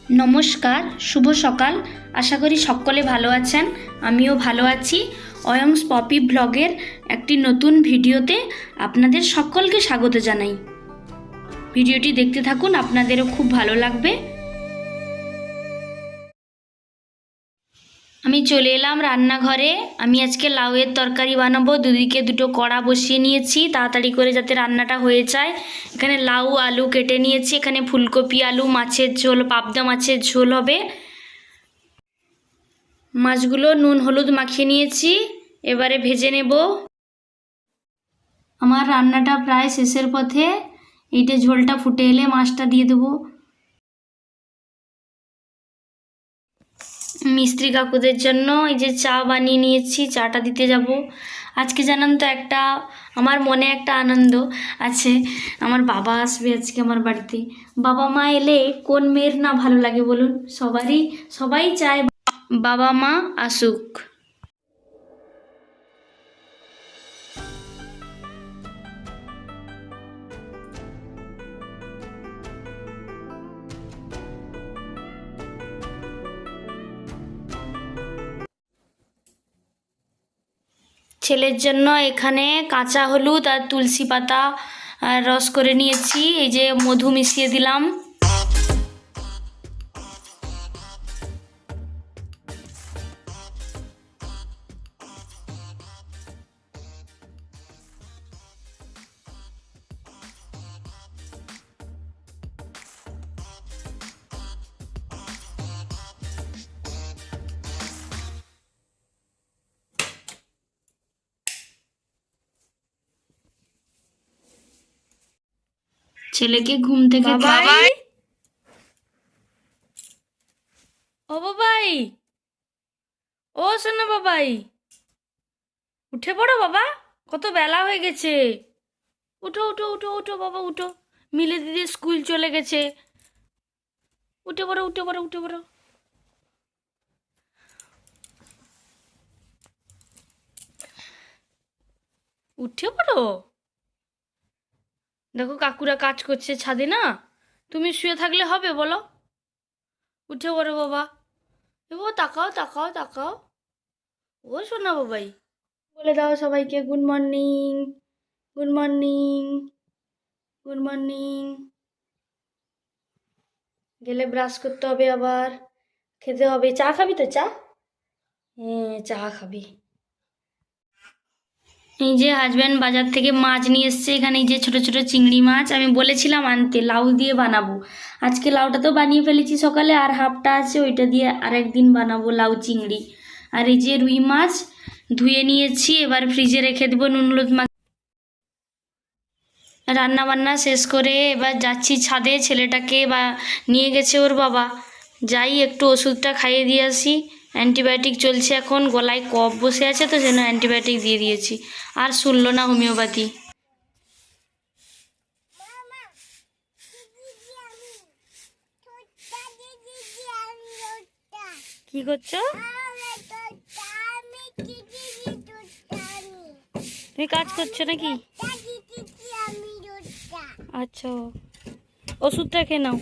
নমস্কার, শুভ সকাল। আশা করি সকলে ভালো আছেন। আমিও ভালো আছি। অয়ংস পপি ব্লগের একটি নতুন ভিডিওতে আপনাদের সকলকে স্বাগত জানাই। ভিডিওটি দেখতে থাকুন, আপনাদেরও খুব ভালো লাগবে। আমি চলে এলাম রান্নাঘরে। আমি আজকে লাউয়ের তরকারি বানাবো। দুদিকে দুটো কড়া বসিয়ে নিয়েছি তাড়াতাড়ি করে, যাতে রান্নাটা হয়ে যায়। এখানে লাউ আলু কেটে নিয়েছি। এখানে ফুলকপি আলু মাছের ঝোল, পাবদা মাছের ঝোল হবে। মাছগুলো নুন হলুদ মাখিয়ে নিয়েছি, এবারে ভেজে নেব। আমার রান্নাটা প্রায় শেষের পথে। এইটা ঝোলটা ফুটে এলে মাছটা দিয়ে দেবো। মিস্ত্রি কাকুদের জন্য এই যে চা বানিয়ে নিয়েছি, চাটা দিতে যাব। আজকে জানেন তো, আমার মনে একটা আনন্দ আছে। আমার বাবা আসবে আজকে আমার বাড়িতে। বাবা মা এলে কোন মেয়ের না ভালো লাগে বলুন? সবাই চায় বাবা মা আসুক। ছেলের জন্য এখানে কাঁচা হলুদ আর তুলসী পাতা রস করে নিয়েছি। এই যে মধু মিশিয়ে দিলাম। ছেলেকে ঘুম থেকে বাবাই, ও বাবাই, ও শোনো বাবাই, উঠে পড়ো বাবা, কত বেলা হয়ে গেছে। উঠো উঠো উঠো উঠো বাবা, উঠো। মিলে দিদি স্কুল চলে গেছে। উঠে পড়ো উঠে পড়ো উঠে পড়ো। উঠে পড়ো। দেখো কাকুরা কাজ করছে ছাদে, না তুমি শুয়ে থাকলে হবে বলো? উঠে পড়ো বাবা। ও তাকাও তাকাও তাকাও। ও শোনা বাবাই, বলে দাও সবাইকে good morning, good morning, good morning. গেলে ব্রাশ করতে হবে, আবার খেতে হবে। চা খাবি তো? চা, হ্যাঁ চা খাবি। এই যে হাজব্যান্ড বাজার থেকে মাছ নিয়ে এসছে। এখানে এই যে ছোট ছোট চিংড়ি মাছ, আমি বলেছিলাম আনতে, লাউ দিয়ে বানাবো। আজকে লাউটা তো বানিয়ে ফেলেছি সকালে, আর হাফটা আছে, ওইটা দিয়ে আরেকদিন বানাবো লাউ চিংড়ি। আর এই যে রুই মাছ ধুয়ে নিয়েছি, এবার ফ্রিজে রেখে দেবো নুন হলুদ মাখিয়ে। রান্না বান্না শেষ করে এবার যাচ্ছি ছাদে। ছেলেটাকে নিয়ে গেছে ওর বাবা। যাই একটু ওষুধটা খাইয়ে দিয়ে আসি। অ্যান্টিবায়োটিক চলছে এখন, গলায় কফ বসে আছে তো, যেন অ্যান্টিবায়োটিক দিয়ে দিয়েছি। আর শুনলো না হোমিওপ্যাথি। কি করছো? তুমি কাজ করছো নাকি? আচ্ছা, ওষুধটা খেয়ে নাও।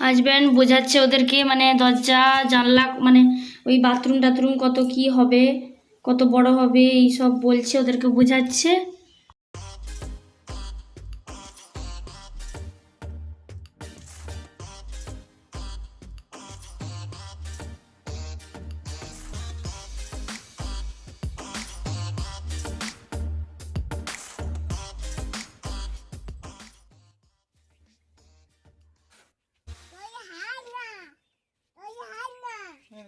হাজব্যান্ড বোঝাচ্ছে ওদেরকে, মানে দরজা জানলা, মানে ওই বাথরুম টাথরুম কত কি হবে, কত বড় হবে, এই সব বলছে, ওদেরকে বোঝাচ্ছে।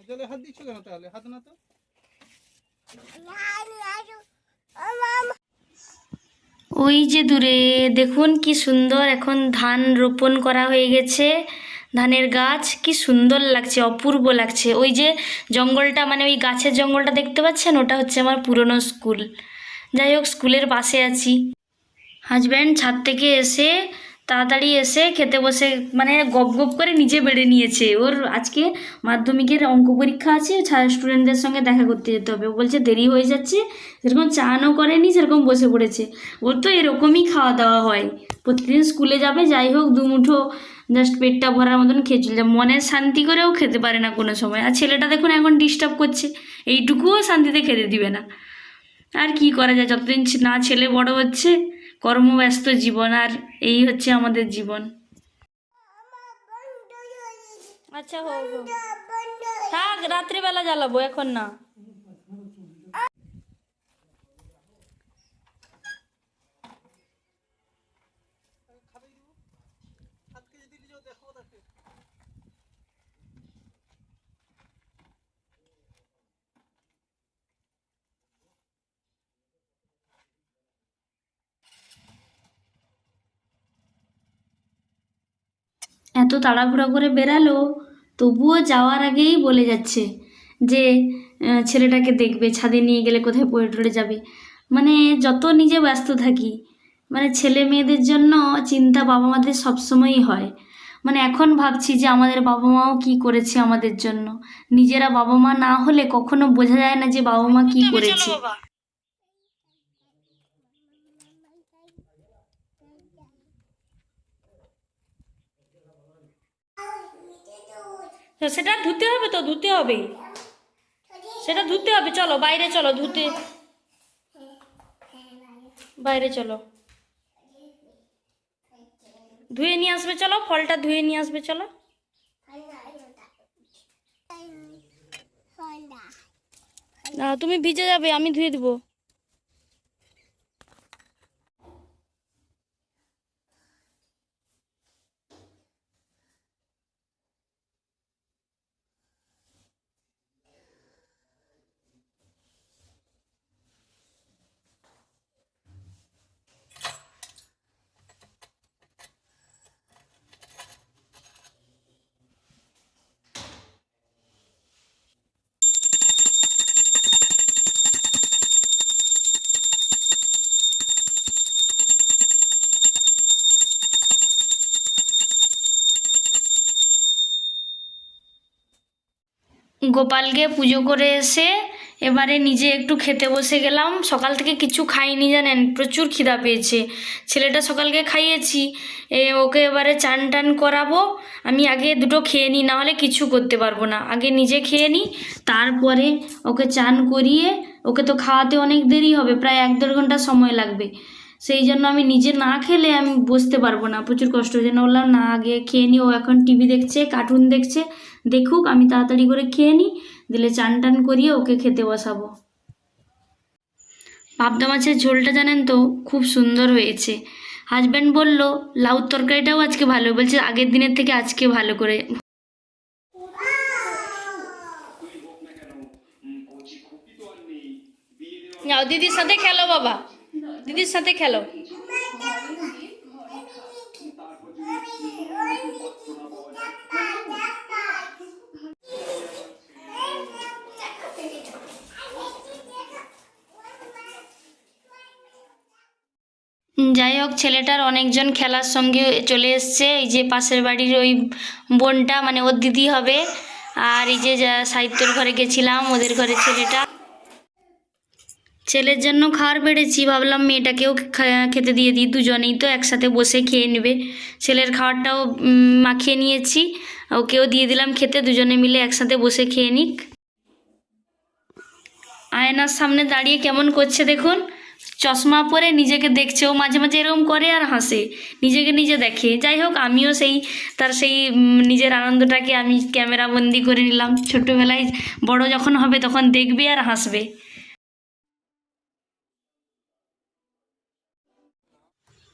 জলে হাত দিচ্ছ কেন? তাহলে হাত না তো। ওই যে দূরে দেখুন কি সুন্দর, এখন ধান রোপণ করা হয়ে গেছে। ধানের গাছ কি সুন্দর লাগছে, অপূর্ব লাগছে। ওই যে জঙ্গলটা, মানে ওই গাছের জঙ্গলটা দেখতে পাচ্ছেন, ওটা হচ্ছে আমার পুরনো স্কুল। যাই হোক স্কুলের পাশে আছি। হাজব্যান্ড ছাদ থেকে এসে তাড়াতাড়ি এসে খেতে বসে মানে গপ গপ করে নিজে বেড়ে নিয়েছে। ওর আজকে মাধ্যমিকের অঙ্ক পরীক্ষা আছে, স্টুডেন্টদের সঙ্গে দেখা করতে যেতে হবে। ও বলছে দেরি হয়ে যাচ্ছে, সেরকম চানও করেনি, সেরকম বসে পড়েছে। ওর তো এরকমই খাওয়া দাওয়া হয়, প্রতিদিন স্কুলে যাবে। যাই হোক দুমুঠো জাস্ট পেটটা ভরার মতন খেয়ে চলে যায়, মনের শান্তি করেও খেতে পারে না কোনো সময়। আর ছেলেটা দেখুন এখন ডিস্টার্ব করছে, এইটুকুও শান্তিতে খেতে দিবে না। আর কি করা যায়, যতদিন না ছেলে বড় হচ্ছে, কর্মব্যস্ত জীবন, আর এই হচ্ছে আমাদের জীবন। আচ্ছা হোক, থাক, রাত্রিবেলা জ্বালাবো, এখন না। এত তাড়াহুড়ো করে বেরালো, তবুও যাওয়ার আগেই বলে যাচ্ছে যে ছেলেটাকে দেখবে, ছাদে নিয়ে গেলে কোথায় পড়ে টড়ে যাবে। মানে যত নিজে ব্যস্ত থাকি, মানে ছেলে মেয়েদের জন্য চিন্তা বাবা মাদের সবসময়ই হয়। মানে এখন ভাবছি যে আমাদের বাবা মাও কী করেছে আমাদের জন্য। নিজেরা বাবা মা না হলে কখনো বোঝা যায় না যে বাবা মা কী করেছে। তো সেটা ধুতে হবে, তো ধুতে হবে, সেটা ধুতে হবে। চলো বাইরে চলো, ধুতে বাইরে চলো, ধুয়ে নিয়ে আসবে। চলো ফলটা ধুয়ে নিয়ে আসবে, চলো। না তুমি ভিজে যাবে, আমি ধুয়ে দিব। গোপালকে পুজো করে এসে এবারে নিজে একটু খেতে বসে গেলাম। সকাল থেকে কিছু খাইনি জানেন, প্রচুর খিদা পেয়েছে। ছেলেটা সকালকে খাইয়েছি, ওকে এবারে চান টান করাবো। আমি আগে দুটো খেয়ে নিই, নাহলে কিছু করতে পারবো না। আগে নিজে খেয়ে নিই, তারপরে ওকে চান করিয়ে, ওকে তো খাওয়াতে অনেক দেরি হবে, প্রায় 1-1.5 ঘন্টা সময় লাগবে। সেই জন্য আমি নিজে না খেলে আমি বসতে পারবো না, প্রচুর কষ্ট হয়ে যায়। বললাম না আগে খেয়ে নিই, ও এখন টিভি দেখছে, কার্টুন দেখছে, দেখুক, আমি তাড়াতাড়ি করে খেয়ে নিই, দিলে চান টান করিয়ে ওকে খেতে বসাবো। পাবদা মাছের ঝোলটা জানেন তো খুব সুন্দর হয়েছে। হাজব্যান্ড বলল লাউ তরকারিটাও আজকে ভালো, বলছে আগের দিনের থেকে আজকে ভালো করে। যাও দিদির সাথে খেলো বাবা, দিদির সাথে খেলো। যাই হোক ছেলেটার অনেকজন খেলার সঙ্গে চলে এসছে। এই যে পাশের বাড়ির ওই বোনটা, মানে ওর দিদি হবে, আর এই যে সাহিত্যর ঘরে গেছিলাম, ওদের ঘরে ছেলেটা। ছেলের জন্য খাবার বেড়েছি, ভাবলাম মেয়েটাকেও খেতে দিয়ে দিই, দুজনেই তো একসাথে বসে খেয়ে নেবে। ছেলের খাবারটাও মাখিয়ে নিয়েছি, ওকেও দিয়ে দিলাম খেতে, দুজনে মিলে একসাথে বসে খেয়ে নিক। আয়নার সামনে দাঁড়িয়ে কেমন করছে দেখুন, চশমা পরে নিজেকে দেখছে। ও মাঝে মাঝে এরকম করে আর হাসে, নিজেকে নিজে দেখে। যাই হোক আমিও তার সেই নিজের আনন্দটাকে আমি ক্যামেরা বন্দি করে নিলাম। ছোট্টবেলায় বড় যখন হবে তখন দেখবে আর হাসবে।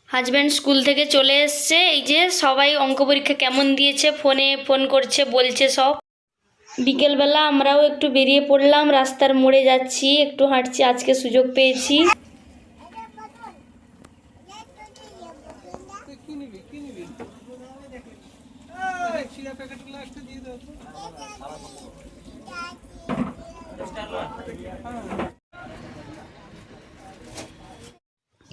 হাজব্যান্ড স্কুল থেকে চলে এসছে, এই যে সবাই অঙ্ক পরীক্ষা কেমন দিয়েছে ফোনে ফোন করছে, বলছে সব। বিকেলবেলা আমরাও একটু বেরিয়ে পড়লাম, রাস্তার মোড়ে যাচ্ছি, একটু হাঁটছি, আজকে সুযোগ পেয়েছি। কি নিবি চিড়া প্যাকেটগুলো একটা দিয়ে দাও তো।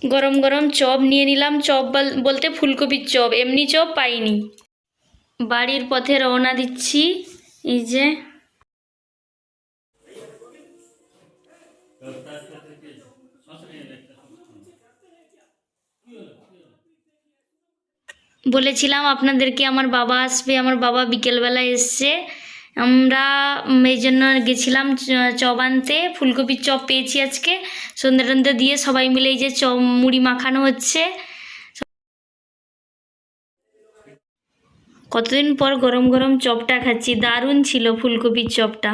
গরম গরম চপ নিয়ে নিলাম। চপ বলতে ফুলকপির চপ, এমনি চপ পাইনি। বাড়ির পথে রওনা দিচ্ছি। এই যে বলেছিলাম আপনাদেরকে আমার বাবা আসবে, আমার বাবা বিকেলবেলা এসছে। আমরা এই জন্য গেছিলাম চপ আনতে। ফুলকপির চপ পেয়েছি আজকে, সন্ধ্যে টন্ধে দিয়ে সবাই মিলে এই যে চপ মুড়ি মাখানো হচ্ছে। কতদিন পর গরম গরম চপটা খাচ্ছি, দারুণ ছিল ফুলকপির চপটা।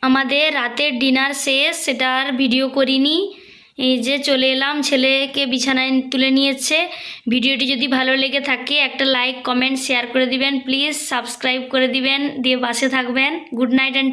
আমাদের রাতের ডিনার শেষ, সেটা আর ভিডিও করিনি। এই যে চলে এলাম, ছেলেকে বিছানায় তুলে নিয়েছে। ভিডিওটি যদি ভালো লেগে থাকে একটা লাইক কমেন্ট শেয়ার করে দিবেন, প্লিজ সাবস্ক্রাইব করে দিবেন, দিয়ে পাশে থাকবেন। Good night and